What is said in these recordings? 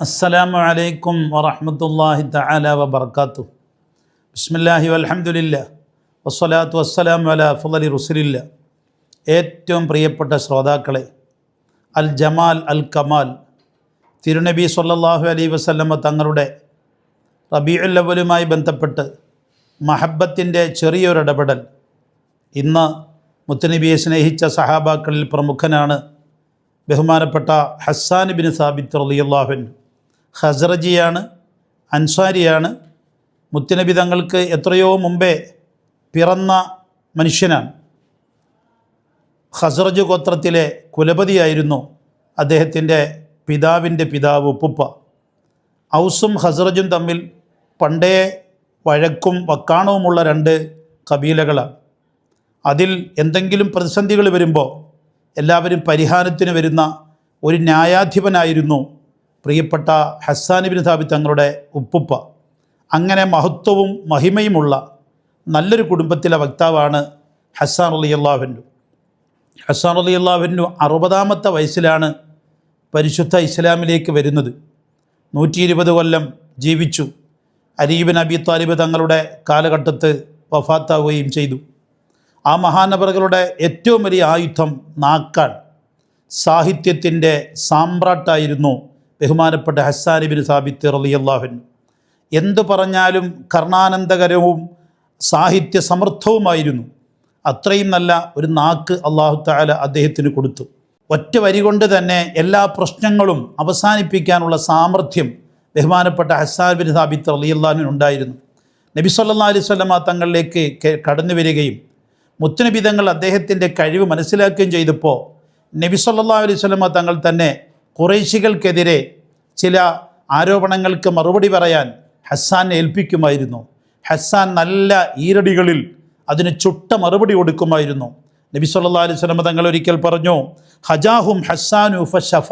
അസ്സലാമു അലൈക്കും വറഹ്മത്തുള്ളാഹി തആല വബറകാതുഹു. ബിസ്മില്ലാഹി വൽഹംദുലില്ലാഹ് വസ്സലാത്തു വസ്സലാമു അലാ അഫ്ളലി റസൂലില്ലാഹ്. ഏറ്റവും പ്രിയപ്പെട്ട ശ്രോതാക്കളെ, അൽ ജമാൽ അൽ കമാൽ തിരുനബി സ്വല്ലല്ലാഹു അലൈഹി വസല്ലമ തങ്ങളുടെ റബീഉൽ അവ്വലുമായി ബന്ധപ്പെട്ട് മഹബ്ബത്തിൻ്റെ ചെറിയൊരിടപെടൽ. ഇന്ന് മുത്തുനബിയെ സ്നേഹിച്ച സഹാബാക്കളിൽ പ്രമുഖനാണ് ബഹുമാനപ്പെട്ട ഹസ്സാൻ ബിൻ സാബിത്ത് റളിയല്ലാഹു അൻഹു. ഖസ്റജിയാണ്, അൻസാരിയാണ്. മുത്തുനബി തങ്ങൾക്ക് എത്രയോ മുമ്പേ പിറന്ന മനുഷ്യനാണ്. ഖസ്റജ് ഗോത്രത്തിലെ കുലപതിയായിരുന്നു അദ്ദേഹത്തിൻ്റെ പിതാവിൻ്റെ പിതാവ്, ഉപ്പുപ്പ. ഔസും ഖസ്റജും തമ്മിൽ പണ്ടേ വഴക്കും വക്കാണവുമുള്ള രണ്ട് കബീലകളാണ്. അതിൽ എന്തെങ്കിലും പ്രതിസന്ധികൾ വരുമ്പോൾ എല്ലാവരും പരിഹാരത്തിന് വരുന്ന ഒരു ന്യായാധിപനായിരുന്നു പ്രിയപ്പെട്ട ഹസ്സാൻ ബിൻ സാബിത്ത് തങ്ങളുടെ ഉപ്പുപ്പ. അങ്ങനെ മഹത്വവും മഹിമയുമുള്ള നല്ലൊരു കുടുംബത്തിലെ വക്താവാണ് ഹസ്സാൻ റളിയല്ലാഹു അൻഹു. ഹസ്സാൻ റളിയല്ലാഹു അൻഹു 60-ാമത്തെ വയസ്സിലാണ് പരിശുദ്ധ ഇസ്ലാമിലേക്ക് വരുന്നത്. 120 കൊല്ലം ജീവിച്ചു. അലി ഇബ്നു അബി ത്വാലിബ് തങ്ങളുടെ കാലഘട്ടത്ത് വഫാത്താവുകയും ചെയ്തു. ആ മഹാനവറുകളുടെ ഏറ്റവും വലിയ ആയുധം നാക്കാണ്. സാഹിത്യത്തിൻ്റെ സാമ്രാട്ടായിരുന്നു ബഹുമാനപ്പെട്ട ഹസ്സാൻ ബിൻ സാബിത്ത് റളിയല്ലാഹു അൻഹു. എന്തു പറഞ്ഞാലും കർണാനന്ദകരവും സാഹിത്യ സമൃദ്ധവുമായിരുന്നു. അത്രയും നല്ല ഒരു നാക്ക് അല്ലാഹു തആല അദ്ദേഹത്തിന് കൊടുത്തു. ഒറ്റ വരി കൊണ്ട് തന്നെ എല്ലാ പ്രശ്നങ്ങളും അവസാനിപ്പിക്കാനുള്ള സാമർഥ്യം ബഹുമാനപ്പെട്ട ഹസ്സാൻ ബിൻ സാബിത്ത് റളിയല്ലാഹു അൻഹു ഉണ്ടായിരുന്നു. നബി സല്ലല്ലാഹു അലൈഹി വസല്ലമ തങ്ങളിലേക്ക് കടന്നു വരികയും മുത്തുനബി തങ്ങൾ അദ്ദേഹത്തിൻ്റെ കഴിവ് മനസ്സിലാക്കുകയും ചെയ്തപ്പോൾ നബി സല്ലല്ലാഹു അലൈഹി വസല്ലമ തങ്ങൾ തന്നെ ഖുറൈശികൾക്കെതിരെ ചില ആരോപണങ്ങൾക്ക് മറുപടി പറയാൻ ഹസ്സാനെ ഏൽപ്പിക്കുമായിരുന്നു. ഹസ്സാൻ നല്ല ഈരടികളിൽ അതിന് ചുട്ട മറുപടി കൊടുക്കുമായിരുന്നു. നബി സല്ലല്ലാഹു അലൈഹി വസല്ലമ തങ്ങൾ ഒരിക്കൽ പറഞ്ഞു, ഹജാഹും ഹസ്സാനു ഫശഫ.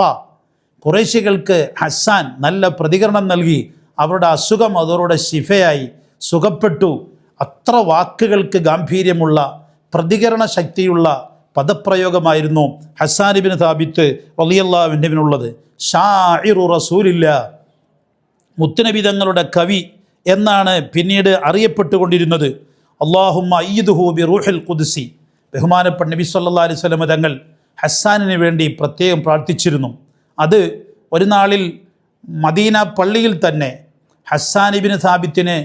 ഖുറൈശികൾക്ക് ഹസ്സാൻ നല്ല പ്രതികരണം നൽകി, അവരുടെ അസുഖം അതോടെ ശിഫയായി സുഖപ്പെട്ടു. അത്ര വാക്കുകൾക്ക് ഗാംഭീര്യമുള്ള പ്രതികരണ ശക്തിയുള്ള പദപ്രയോഗമായിരുന്നു ഹസ്സാൻ ബിൻ സാബിത്ത് റളിയല്ലാഹു അൻഹുവിനുള്ളത്. ഷാഇറു റസൂലില്ലാഹ്, മുത്തുനബി തങ്ങളുടെ കവി എന്നാണ് പിന്നീട് അറിയപ്പെട്ടുകൊണ്ടിരുന്നത്. അല്ലാഹുമ്മ അയ്യിദ്ഹു ബി റൂഹിൽ ഖുദ്സി. ബഹുമാനപ്പെട്ട നബി സല്ലല്ലാഹു അലൈഹി വസല്ലം തങ്ങൾ ഹസ്സാനിന് വേണ്ടി പ്രത്യേകം പ്രാർത്ഥിച്ചിരുന്നു. അത് ഒരു നാളിൽ മദീന പള്ളിയിൽ തന്നെ ഹസ്സാൻ ബിൻ സാബിത്തിന്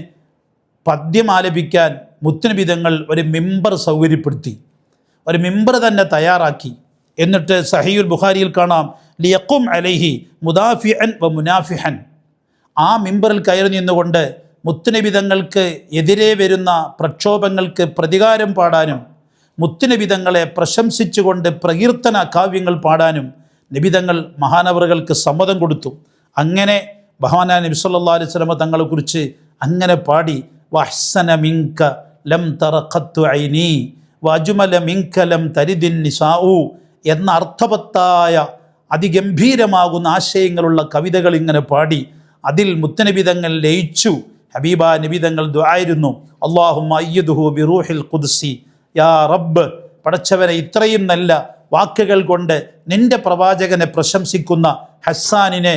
പദ്യം ആലപിക്കാൻ മുത്തുനബി തങ്ങൾ ഒരു മിമ്പർ സൗകര്യപ്പെടുത്തി. ഒരു മിമ്പർ തന്നെ തയ്യാറാക്കി. എന്നിട്ട് സഹീഹുൽ ബുഖാരിയിൽ കാണാം, ലിയഖും അലൈഹി മുദാഫിഅൻ വ മുനാഫിഹൻ. ആ മിമ്പറിൽ കയറി നിന്നുകൊണ്ട് മുത്തുനബി തങ്ങൾക്ക് എതിരെ വരുന്ന പ്രക്ഷോഭങ്ങൾക്ക് പ്രതികാരം പാടാനും മുത്തുനബി തങ്ങളെ പ്രശംസിച്ചുകൊണ്ട് പ്രകീർത്തന കാവ്യങ്ങൾ പാടാനും നബി തങ്ങൾ മഹാനവറുകൾക്ക് സമ്മതം കൊടുത്തു. അങ്ങനെ ബഹുമാനായ നബി സല്ലല്ലാഹു അലൈഹി വസല്ലം തങ്ങളെക്കുറിച്ച് അങ്ങനെ പാടി, വഹ്സന മിൻക ലം തറ ഖത്തു ഐനി വഅജ്മല മിൻക ലം തരിദിൻ നിസാഉ എന്ന അർത്ഥവത്തായ അതിഗംഭീരമാകുന്ന ആശയങ്ങളുള്ള കവിതകൾ ഇങ്ങനെ പാടി അതിൽ മുത്തുനബി തങ്ങൾ ലയിച്ചു. ഹബീബ നബി തങ്ങൾ ദുആയിരുന്നു, അല്ലാഹുമ്മ അയ്യിദ്ഹു ബി റൂഹിൽ ഖുദ്സി. യാ റബ്ബ്, പടച്ചവനെ ഇത്രയും നല്ല വാക്കുകൾ കൊണ്ട് നിന്റെ പ്രവാചകനെ പ്രശംസിക്കുന്ന ഹസ്സാനിനെ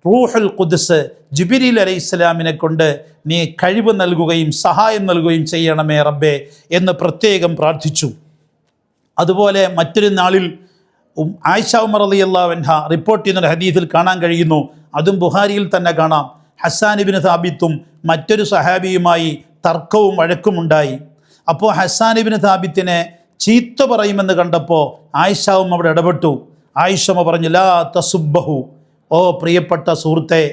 റൂഹുൽ ഖുദ്സ് ജിബ്രീൽ അലൈഹിസ്സലാമിനെ കൊണ്ട് നീ കഴിവ് നൽകുകയും സഹായം നൽകുകയും ചെയ്യണമേ റബ്ബേ എന്ന് പ്രത്യേകം പ്രാർത്ഥിച്ചു. അതുപോലെ മറ്റൊരു നാളിൽ ആയിഷ ഉമർ റളിയല്ലാഹു അൻഹ റിപ്പോർട്ട് ചെയ്യുന്ന ഹദീസിൽ കാണാൻ കഴിയുന്നു, അതും ബുഖാരിയിൽ തന്നെ കാണാം, ഹസ്സാൻ ഇബ്നു സാബിത്തും മറ്റൊരു സഹാബിയുമായി തർക്കവും വഴക്കുമുണ്ടായി. അപ്പോൾ ഹസ്സാൻ ഇബ്നു സാബിത്തിനെ ചീത്ത പറയുമെന്ന് കണ്ടപ്പോൾ ആയിഷ ഉമ്മ അവിടെ ഇടപെട്ടു. ആയിഷ ഉമ്മ പറഞ്ഞു, ലാ തസുബ്ബഹു, ഓ പ്രിയപ്പെട്ട സുഹൃത്തെ,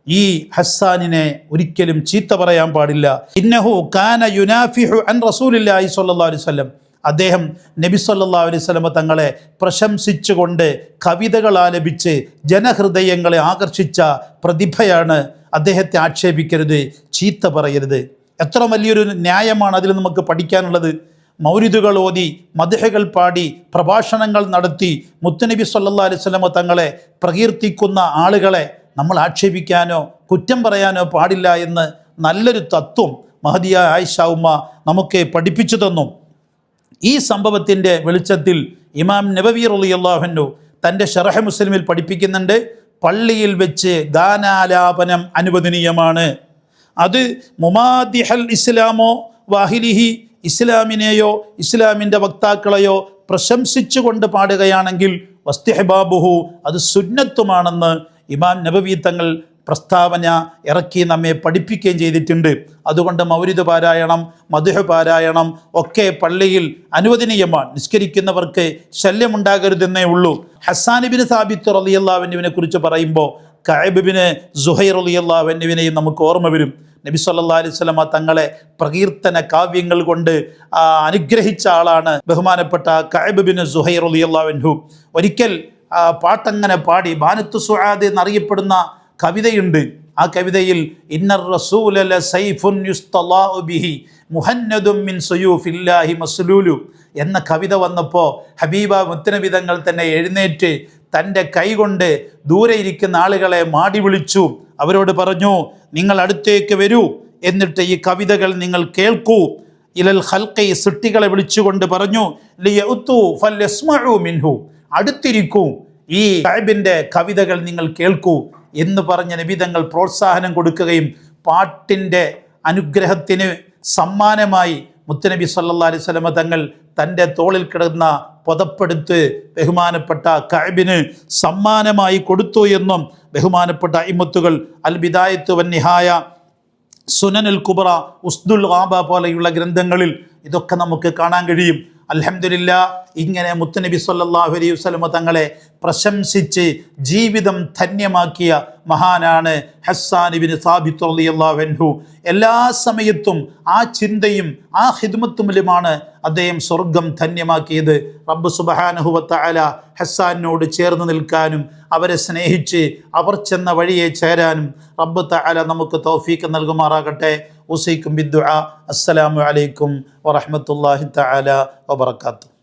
ഈ ഹസ്സാനിനെ ഒരിക്കലും ചീത്ത പറയാൻ പാടില്ല. ഇന്നഹു കാന യുനാഫിഹു അൻ റസൂലില്ലാഹി സ്വല്ലല്ലാഹു അലൈഹി വസല്ലം. അദ്ദേഹം നബി സല്ലല്ലാഹു അലൈഹി വസല്ലം തങ്ങളെ പ്രശംസിച്ചുകൊണ്ട് കവിതകൾ ആലപിച്ച് ജനഹൃദയങ്ങളെ ആകർഷിച്ച പ്രതിഭയാണ്. അദ്ദേഹത്തെ ആക്ഷേപിക്കരുത്, ചീത്ത പറയരുത്. എത്ര വലിയൊരു ന്യായമാണ് അതിൽ നമുക്ക് പഠിക്കാനുള്ളത്. മൗലിദുകൾ ഓതി, മദ്ഹകൾ പാടി, പ്രഭാഷണങ്ങൾ നടത്തി മുത്തുനബി സല്ലല്ലാഹു അലൈഹി വസല്ലം തങ്ങളെ പ്രകീർത്തിക്കുന്ന ആളുകളെ നമ്മൾ ആക്ഷേപിക്കാനോ കുറ്റം പറയാനോ പാടില്ല എന്ന് നല്ലൊരു തത്വം മഹദിയായ ആയിഷ ഉമ്മ നമുക്ക് പഠിപ്പിച്ചു തന്നു. ഈ സംഭവത്തിൻ്റെ വെളിച്ചത്തിൽ ഇമാം നബവി റളിയല്ലാഹു അൻഹു തൻ്റെ ശറഹ് മുസ്ലിമിൽ പഠിപ്പിക്കുന്നുണ്ട്, പള്ളിയിൽ വെച്ച് ഗാനാലാപനം അനുവദനീയമാണ്. അത് മുമാദിഹൽ ഇസ്ലാമോ വാഹിലിഹി, ഇസ്ലാമിനെയോ ഇസ്ലാമിൻ്റെ വക്താക്കളെയോ പ്രശംസിച്ചുകൊണ്ട് പാടുകയാണെങ്കിൽ വസ്തിഹ്ബാബുഹു, അത് സുന്നത്തുമാണെന്ന് ഇമാം നബവി തങ്ങൾ പ്രസ്താവന ഇറക്കി നമ്മെ പഠിപ്പിക്കുകയും ചെയ്തിട്ടുണ്ട്. അതുകൊണ്ട് മൗലിദ് പാരായണം, മദ്ഹ് പാരായണം ഒക്കെ പള്ളിയിൽ അനുവദനീയമാണ്. നിസ്കരിക്കുന്നവർക്ക് ശല്യമുണ്ടാകരുതെന്നേ ഉള്ളൂ. ഹസ്സാൻ ഇബ്നു സാബിത്ത് റളിയല്ലാഹു അൻഹുവിനെ കുറിച്ച് പറയുമ്പോൾ കഅബ് ഇബ്നു സുഹൈർ റളിയല്ലാഹു അൻഹുവിനെയും നമുക്ക് ഓർമ്മ വരും. നബി സല്ലല്ലാഹു അലൈഹി വസല്ലമ തങ്ങളെ പ്രകീർത്തന കാവ്യങ്ങൾ കൊണ്ട് അനുഗ്രഹിച്ച ആളാണ് ബഹുമാനപ്പെട്ട കഅബ് ഇബ്നു സുഹൈർ റളിയല്ലാഹു അൻഹു. ഒരിക്കൽ പാട്ടങ്ങനെ പാടി, ബാനത്തു സുആദ് എന്നറിയപ്പെടുന്ന കവിതയുണ്ട്. ആ കവിതയിൽ ഇന്നർ റസൂല ലസൈഫുൻ യുസ്തലാഉ ബിഹി മുഹന്നദും മിൻ സുയൂഫില്ലാഹി മസ്ലൂലു എന്ന കവിത വന്നപ്പോൾ ഹബീബ മുത്തനബി തങ്ങൾ തന്നെ എഴുന്നേറ്റ് തൻ്റെ കൈകൊണ്ട് ദൂരെ ഇരിക്കുന്ന ആളുകളെ മാടി വിളിച്ചു. അവരോട് പറഞ്ഞു, നിങ്ങൾ അടുത്തേക്ക് വരൂ, എന്നിട്ട് ഈ കവിതകൾ നിങ്ങൾ കേൾക്കൂ. ഇലൽ ഖൽഖി, സൃഷ്ടികളെ വിളിച്ചുകൊണ്ട് പറഞ്ഞു, ലിയഉതു ഫൽയസ്മഉ മിൻഹു, അടുത്തിരിക്കൂ, ഈ കഅബിൻ്റെ കവിതകൾ നിങ്ങൾ കേൾക്കൂ എന്ന് പറഞ്ഞ നബി തങ്ങൾ പ്രോത്സാഹനം കൊടുക്കുകയും പാട്ടിൻ്റെ അനുഗ്രഹത്തിന് സമ്മാനമായി മുത്തുനബി സല്ലല്ലാഹു അലൈഹി വസല്ലമ തങ്ങൾ തൻ്റെ തോളിൽ കിടന്ന പുതപ്പെടുത്ത് ബഹുമാനപ്പെട്ട കഅബിന് സമ്മാനമായി കൊടുത്തു എന്നും ബഹുമാനപ്പെട്ട ഇമ്മത്തുകൾ അൽ ബിദായത്ത് വൻ നിഹായ, സുനനുൽ കുബ്ര, ഉസ്ദുൽ ഗാബ പോലെയുള്ള ഗ്രന്ഥങ്ങളിൽ ഇതൊക്കെ നമുക്ക് കാണാൻ കഴിയും. അൽഹംദുലില്ലാഹ്, ഇങ്ങനെ മുത്തുനബി സല്ലല്ലാഹു അലൈഹി വസല്ലമ തങ്ങളെ പ്രശംസിച്ച് ജീവിതം ധന്യമാക്കിയ മഹാനാണ് ഹസ്സാൻ ഇബ്നു സാബിത്ത് റളിയല്ലാഹു അൻഹു. എല്ലാ സമയത്തും ആ ചിന്തയും ആ ഖിദ്മത്തുമിലുമാണ് അദ്ദേഹം സ്വർഗം ധന്യമാക്കിയത്. റബ്ബ് സുബ്ഹാനഹു വ തആല ഹസ്സാനോട് ചേർന്ന് നിൽക്കാനും അവരെ സ്നേഹിച്ച് അവർ ചെന്ന വഴിയെ ചേരാനും റബ്ബ് തആല നമുക്ക് തൗഫീഖ് നൽകുമാറാകട്ടെ. ഉസൈക്കും ബിദ്ദുആ. അസ്സലാമു അലൈക്കും വറഹ്മത്തുള്ളാഹി തആല വബറകാതുഹു.